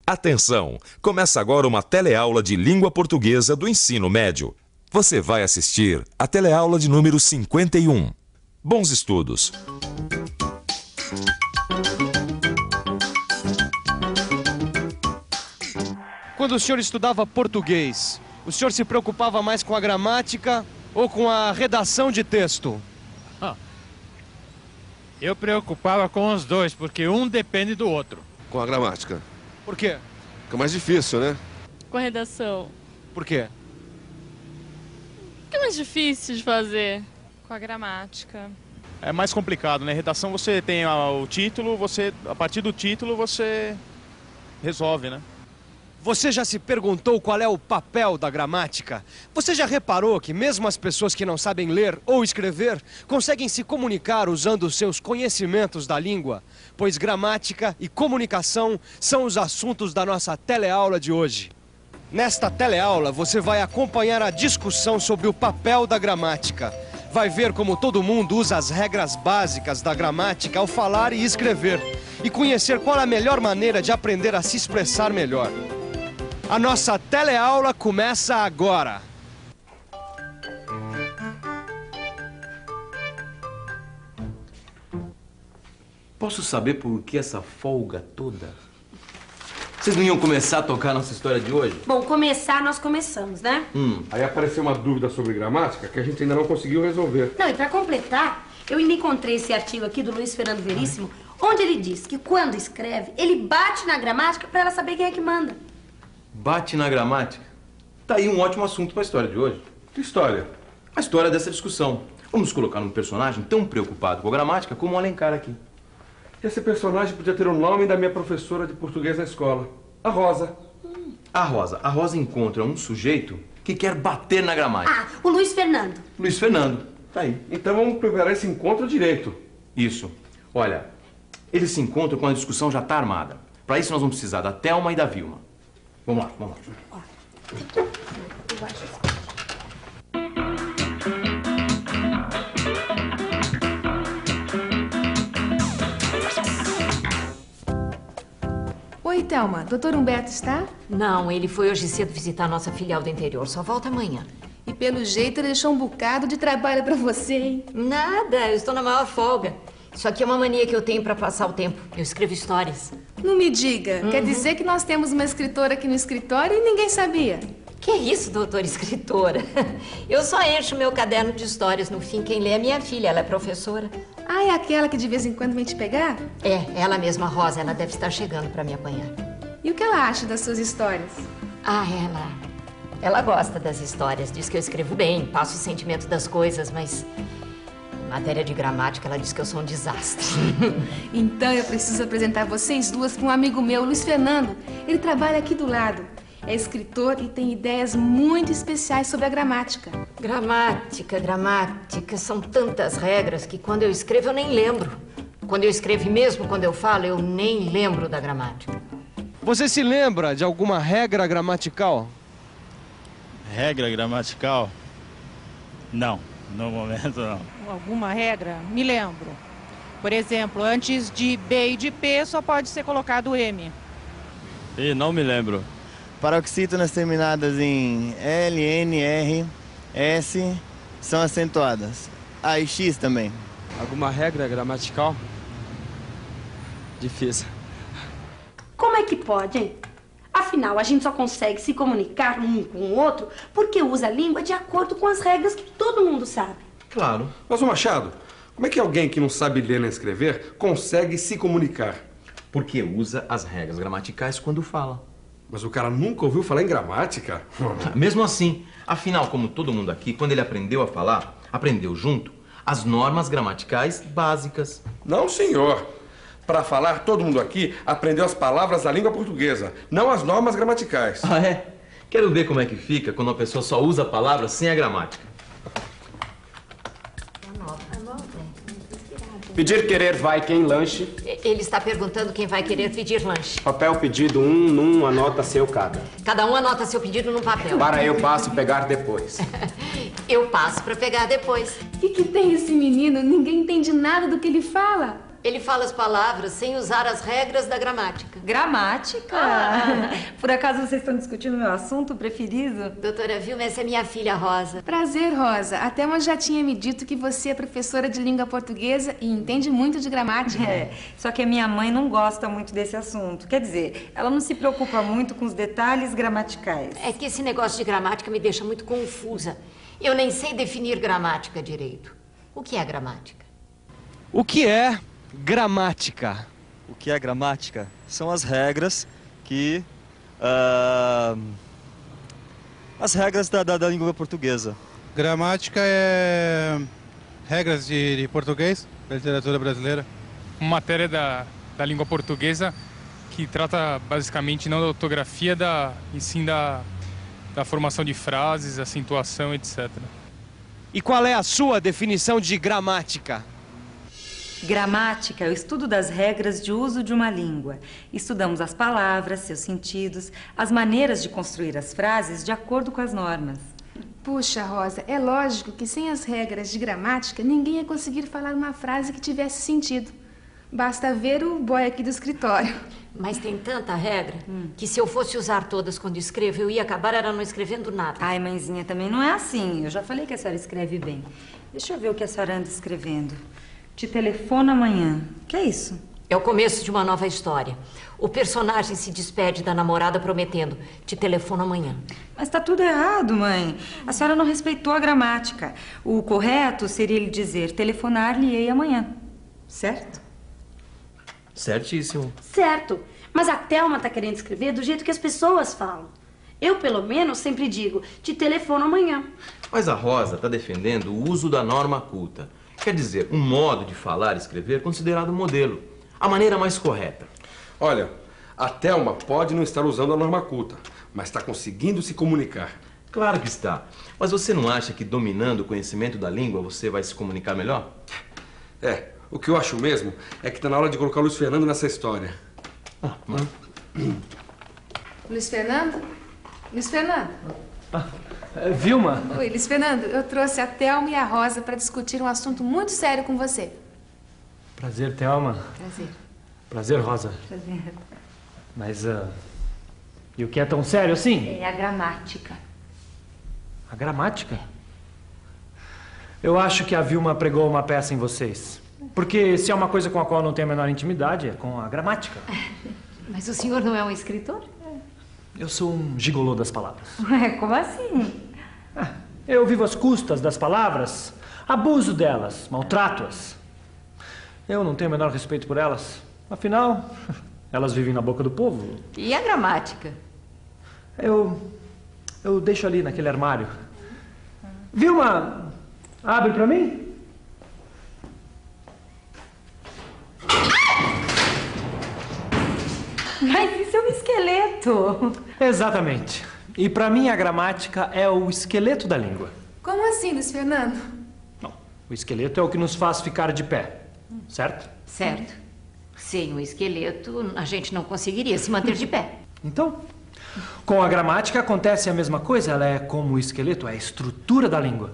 Atenção! Começa agora uma teleaula de língua portuguesa do ensino médio. Você vai assistir a teleaula de número 51. Bons estudos! Quando o senhor estudava português, o senhor se preocupava mais com a gramática ou com a redação de texto? Eu preocupava com os dois, porque um depende do outro. Com a gramática. Por quê? Fica mais difícil, né? Com a redação. Por quê? Que é mais difícil de fazer? Com a gramática. É mais complicado, né? Redação você tem o título, a partir do título você resolve, né? Você já se perguntou qual é o papel da gramática? Você já reparou que mesmo as pessoas que não sabem ler ou escrever conseguem se comunicar usando os seus conhecimentos da língua? Pois gramática e comunicação são os assuntos da nossa teleaula de hoje. Nesta teleaula você vai acompanhar a discussão sobre o papel da gramática. Vai ver como todo mundo usa as regras básicas da gramática ao falar e escrever. E conhecer qual a melhor maneira de aprender a se expressar melhor. A nossa teleaula começa agora. Posso saber por que essa folga toda? Vocês não iam começar a tocar a nossa história de hoje? Bom, começar nós começamos, né? Aí apareceu uma dúvida sobre gramática que a gente ainda não conseguiu resolver. Não, e pra completar, eu ainda encontrei esse artigo aqui do Luiz Fernando Veríssimo, onde ele diz que quando escreve, ele bate na gramática pra ela saber quem é que manda. Bate na gramática? Tá aí um ótimo assunto para a história de hoje. Que história? A história dessa discussão. Vamos colocar um personagem tão preocupado com a gramática como o Alencar aqui. Esse personagem podia ter o nome da minha professora de português na escola. A Rosa. A Rosa encontra um sujeito que quer bater na gramática. Ah, o Luiz Fernando. Luiz Fernando. Tá aí. Então vamos preparar esse encontro direito. Isso. Olha, eles se encontram quando a discussão já tá armada. Para isso nós vamos precisar da Thelma e da Vilma. Vamos lá, vamos lá. Oi, Thelma. Doutor Humberto está? Não, ele foi hoje cedo visitar a nossa filial do interior. Só volta amanhã. E pelo jeito ele deixou um bocado de trabalho pra você, hein? Nada, eu estou na maior folga. Isso aqui é uma mania que eu tenho pra passar o tempo. Eu escrevo histórias. Não me diga. Quer dizer que nós temos uma escritora aqui no escritório e ninguém sabia? Que é isso, doutora escritora? Eu só encho meu caderno de histórias. No fim, quem lê é minha filha. Ela é professora. Ah, é aquela que de vez em quando vem te pegar? É, ela mesma, Rosa. Ela deve estar chegando pra me apanhar. E o que ela acha das suas histórias? Ah, ela gosta das histórias. Diz que eu escrevo bem, passo o sentimento das coisas, mas... em matéria de gramática, ela diz que eu sou um desastre. Então eu preciso apresentar vocês duas para um amigo meu, Luiz Fernando. Ele trabalha aqui do lado. É escritor e tem ideias muito especiais sobre a gramática. Gramática. São tantas regras que quando eu escrevo eu nem lembro. Quando eu escrevo e mesmo quando eu falo, eu nem lembro da gramática. Você se lembra de alguma regra gramatical? Regra gramatical? Não, no momento não. Alguma regra? Me lembro. Por exemplo, antes de B e de P só pode ser colocado M. E não me lembro. Paroxítonas terminadas em L, N, R, S são acentuadas. A e X também. Alguma regra gramatical? Difícil. Como é que pode, hein? Afinal, a gente só consegue se comunicar um com o outro porque usa a língua de acordo com as regras que todo mundo sabe. Claro. Mas, ô Machado, como é que alguém que não sabe ler nem escrever consegue se comunicar? Porque usa as regras gramaticais quando fala. Mas o cara nunca ouviu falar em gramática? Mesmo assim, afinal, como todo mundo aqui, quando ele aprendeu a falar, aprendeu junto as normas gramaticais básicas. Não, senhor. Para falar, todo mundo aqui aprendeu as palavras da língua portuguesa, não as normas gramaticais. Ah, é? Quero ver como é que fica quando uma pessoa só usa palavras sem a gramática. Pedir, querer, vai, quem, lanche. Ele está perguntando quem vai querer pedir lanche. Papel pedido, num, anota seu cada. Cada um anota seu pedido num papel. Para eu passo pegar depois. Eu passo para pegar depois. O que tem esse menino? Ninguém entende nada do que ele fala. Ele fala as palavras sem usar as regras da gramática. Gramática? Por acaso vocês estão discutindo meu assunto preferido? Doutora Vilma, essa é minha filha Rosa. Prazer, Rosa. A Thelma já tinha me dito que você é professora de língua portuguesa e entende muito de gramática. Só que a minha mãe não gosta muito desse assunto. Quer dizer, ela não se preocupa muito com os detalhes gramaticais. É que esse negócio de gramática me deixa muito confusa. Eu nem sei definir gramática direito. O que é gramática? O que é gramática? O que é gramática? São as regras que... as regras da língua portuguesa. Gramática é regras de português, da literatura brasileira. Uma matéria da língua portuguesa que trata basicamente não da ortografia, e sim da formação de frases, acentuação, etc. E qual é a sua definição de gramática? Gramática é o estudo das regras de uso de uma língua. Estudamos as palavras, seus sentidos, as maneiras de construir as frases de acordo com as normas. Puxa, Rosa, é lógico que sem as regras de gramática, ninguém ia conseguir falar uma frase que tivesse sentido. Basta ver o boy aqui do escritório. Mas tem tanta regra que se eu fosse usar todas quando escrevo, eu ia acabar não escrevendo nada. Ai, mãezinha, também não é assim. Eu já falei que a senhora escreve bem. Deixa eu ver o que a senhora anda escrevendo. Te telefono amanhã. Que é isso? É o começo de uma nova história. O personagem se despede da namorada prometendo: te telefono amanhã. Mas tá tudo errado, mãe. A senhora não respeitou a gramática. O correto seria ele dizer: telefonar-lhe-ei amanhã. Certo? Certíssimo. Certo. Mas a Thelma tá querendo escrever do jeito que as pessoas falam. Eu, pelo menos, sempre digo: te telefono amanhã. Mas a Rosa está defendendo o uso da norma culta. Quer dizer, um modo de falar e escrever considerado modelo. A maneira mais correta. Olha, a Thelma pode não estar usando a norma culta, mas está conseguindo se comunicar. Claro que está. Mas você não acha que dominando o conhecimento da língua você vai se comunicar melhor? O que eu acho mesmo é que está na hora de colocar o Luiz Fernando nessa história. Luiz Fernando? Luiz Fernando? Vilma? Oi, Luiz Fernando. Eu trouxe a Thelma e a Rosa para discutir um assunto muito sério com você. Prazer, Thelma. Prazer. Prazer, Rosa. Prazer. Mas, e o que é tão sério assim? É a gramática. A gramática? Eu acho que a Vilma pregou uma peça em vocês. Porque se é uma coisa com a qual eu não tenho a menor intimidade, é com a gramática. Mas o senhor não é um escritor? Eu sou um gigolô das palavras. Ué, como assim? Eu vivo às custas das palavras, abuso delas, maltrato-as. Eu não tenho o menor respeito por elas. Afinal, elas vivem na boca do povo. E a gramática? Eu deixo ali naquele armário. Vilma, abre pra mim? Mas isso é um esqueleto. Exatamente. E pra mim a gramática é o esqueleto da língua. Como assim, Luiz Fernando? Não, o esqueleto é o que nos faz ficar de pé, certo? Certo. Sem o esqueleto, a gente não conseguiria se manter de pé. Então, com a gramática acontece a mesma coisa. Ela é como o esqueleto, é a estrutura da língua.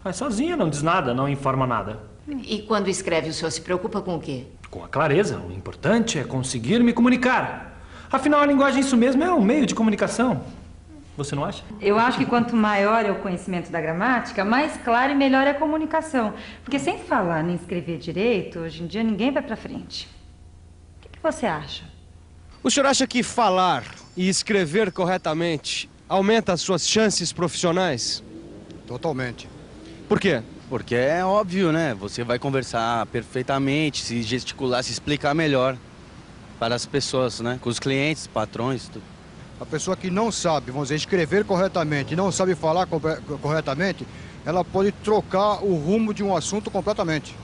Mas sozinha não diz nada, não informa nada. E quando escreve, o senhor se preocupa com o quê? Com a clareza. O importante é conseguir me comunicar. Afinal, a linguagem, isso mesmo, é um meio de comunicação. Você não acha? Eu acho que quanto maior é o conhecimento da gramática, mais claro e melhor é a comunicação. Porque sem falar nem escrever direito, hoje em dia ninguém vai pra frente. O que você acha? O senhor acha que falar e escrever corretamente aumenta as suas chances profissionais? Totalmente. Por quê? Porque é óbvio, né? Você vai conversar perfeitamente, se gesticular, se explicar melhor para as pessoas, né? Com os clientes, patrões, tudo. A pessoa que não sabe, vamos dizer, escrever corretamente e não sabe falar corretamente, ela pode trocar o rumo de um assunto completamente.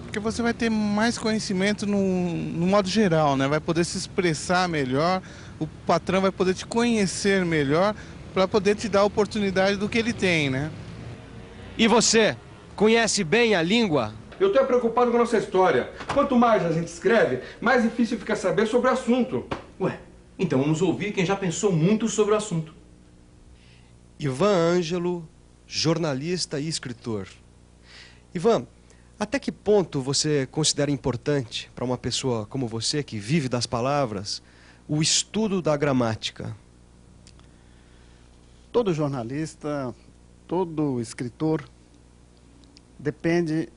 Porque você vai ter mais conhecimento no modo geral, né? Vai poder se expressar melhor, o patrão vai poder te conhecer melhor para poder te dar a oportunidade do que ele tem, né? E você, conhece bem a língua? Eu estou preocupado com a nossa história. Quanto mais a gente escreve, mais difícil fica saber sobre o assunto. Ué, então vamos ouvir quem já pensou muito sobre o assunto. Ivan Ângelo, jornalista e escritor. Ivan, Até que ponto você considera importante para uma pessoa como você, que vive das palavras, o estudo da gramática? Todo jornalista, todo escritor depende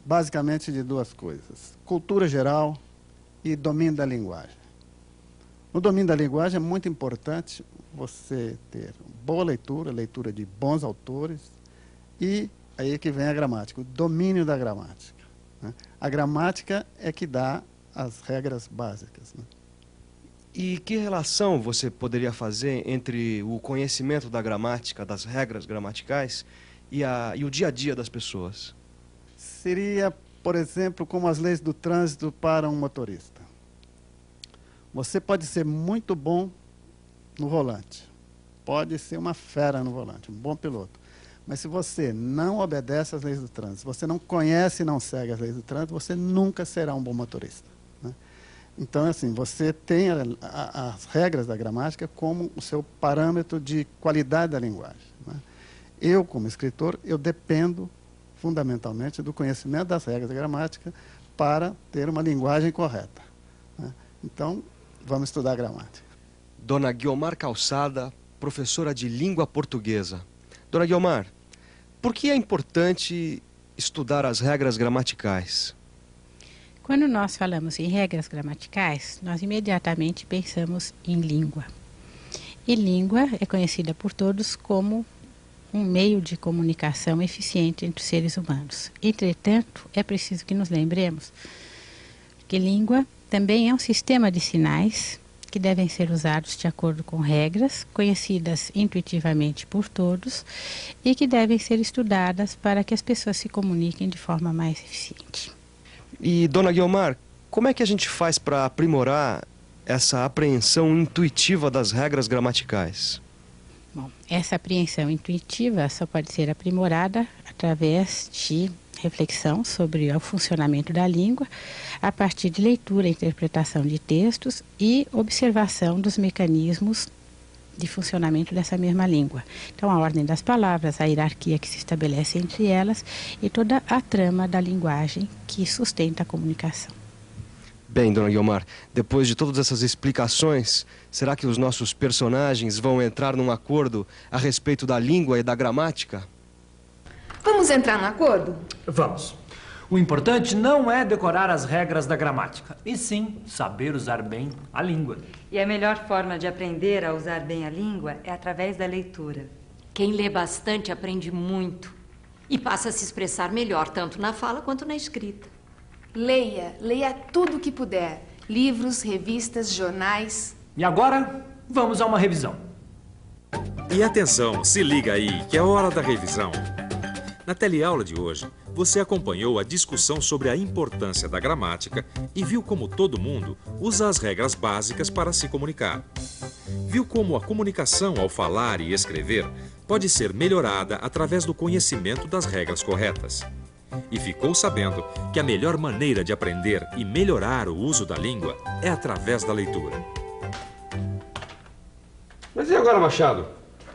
basicamente de duas coisas: cultura geral e domínio da linguagem. No domínio da linguagem é muito importante você ter boa leitura, leitura de bons autores, e aí que vem a gramática, o domínio da gramática, né? A gramática é que dá as regras básicas, né? E que relação você poderia fazer entre o conhecimento da gramática, das regras gramaticais, e o dia a dia das pessoas? Seria, por exemplo, como as leis do trânsito para um motorista. Você pode ser muito bom no volante, pode ser uma fera no volante, um bom piloto. Mas se você não obedece às leis do trânsito, se você não conhece e não segue as leis do trânsito, você nunca será um bom motorista, né? Então, assim, você tem as regras da gramática como o seu parâmetro de qualidade da linguagem, né? Eu, como escritor, eu dependo fundamentalmente do conhecimento das regras da gramática para ter uma linguagem correta, né? Então, vamos estudar gramática. Dona Guiomar Calçada, professora de língua portuguesa. Dona Guiomar, por que é importante estudar as regras gramaticais? Quando nós falamos em regras gramaticais, nós imediatamente pensamos em língua. E língua é conhecida por todos como um meio de comunicação eficiente entre os seres humanos. Entretanto, é preciso que nos lembremos que língua também é um sistema de sinais que devem ser usados de acordo com regras conhecidas intuitivamente por todos e que devem ser estudadas para que as pessoas se comuniquem de forma mais eficiente. E, Dona Guiomar, como é que a gente faz para aprimorar essa apreensão intuitiva das regras gramaticais? Bom, essa apreensão intuitiva só pode ser aprimorada através de reflexão sobre o funcionamento da língua, a partir de leitura e interpretação de textos e observação dos mecanismos de funcionamento dessa mesma língua. Então, a ordem das palavras, a hierarquia que se estabelece entre elas e toda a trama da linguagem que sustenta a comunicação. Bem, Dona Guiomar, depois de todas essas explicações, será que os nossos personagens vão entrar num acordo a respeito da língua e da gramática? Vamos entrar no acordo? Vamos. O importante não é decorar as regras da gramática, e sim saber usar bem a língua. E a melhor forma de aprender a usar bem a língua é através da leitura. Quem lê bastante aprende muito e passa a se expressar melhor, tanto na fala quanto na escrita. Leia tudo o que puder. Livros, revistas, jornais. E agora, vamos a uma revisão. E atenção, se liga aí, que é hora da revisão. Na teleaula de hoje, você acompanhou a discussão sobre a importância da gramática e viu como todo mundo usa as regras básicas para se comunicar. Viu como a comunicação ao falar e escrever pode ser melhorada através do conhecimento das regras corretas. E ficou sabendo que a melhor maneira de aprender e melhorar o uso da língua é através da leitura. Mas e agora, Machado?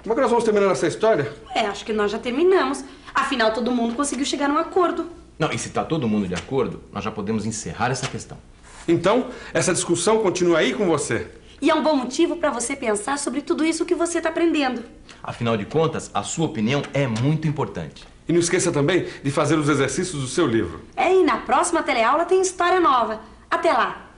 Como é que nós vamos terminar essa história? Acho que nós já terminamos. Afinal, todo mundo conseguiu chegar num acordo. Não, e se está todo mundo de acordo, nós já podemos encerrar essa questão. Então, essa discussão continua aí com você. E é um bom motivo para você pensar sobre tudo isso que você está aprendendo. Afinal de contas, a sua opinião é muito importante. E não esqueça também de fazer os exercícios do seu livro. E na próxima teleaula tem história nova. Até lá!